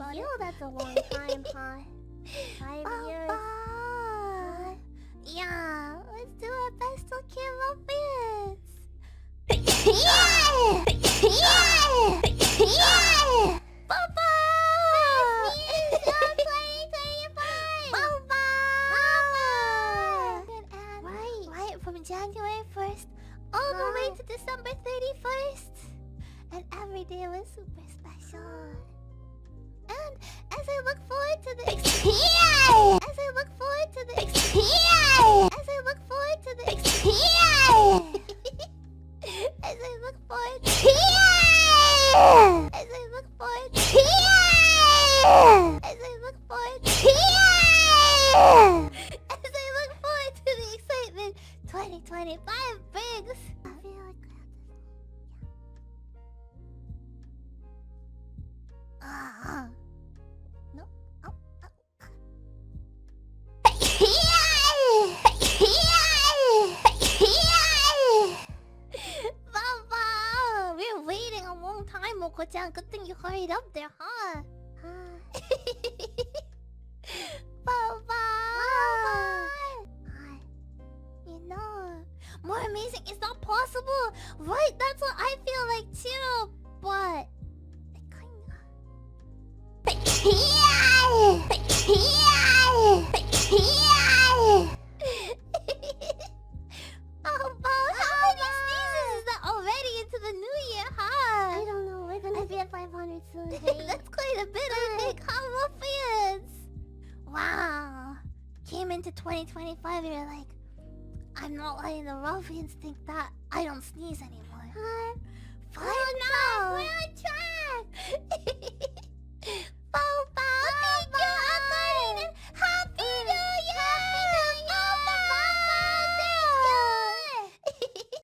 about you, it. that's a long time, huh? 5 years. Yeah, let's do our best to keep up with. Papa! It's 2025! Papa! Right. Right from January 1st all the way to December 31st. And every day was super special. And as I look forward to the as I look forward to the as I look forward to the as I look forward as I look forward as I look forward as I look forward to the excitement 2025 brings. I feel like no. Baba, we're waiting a long time, Moco-chan. Good thing you hurried up there, huh? Baba. You know, more amazing is not possible, right? That's what I feel like too. But it kinda. Oh, how many sneezes is that already into the new year, huh? I don't know, we're gonna be at 500 soon. That's quite a bit, I think, huh, Ruffians? Wow. Came into 2025 and you're like, I'm not letting the ruffians think that I don't sneeze anymore. Huh? Oh no! We're on track!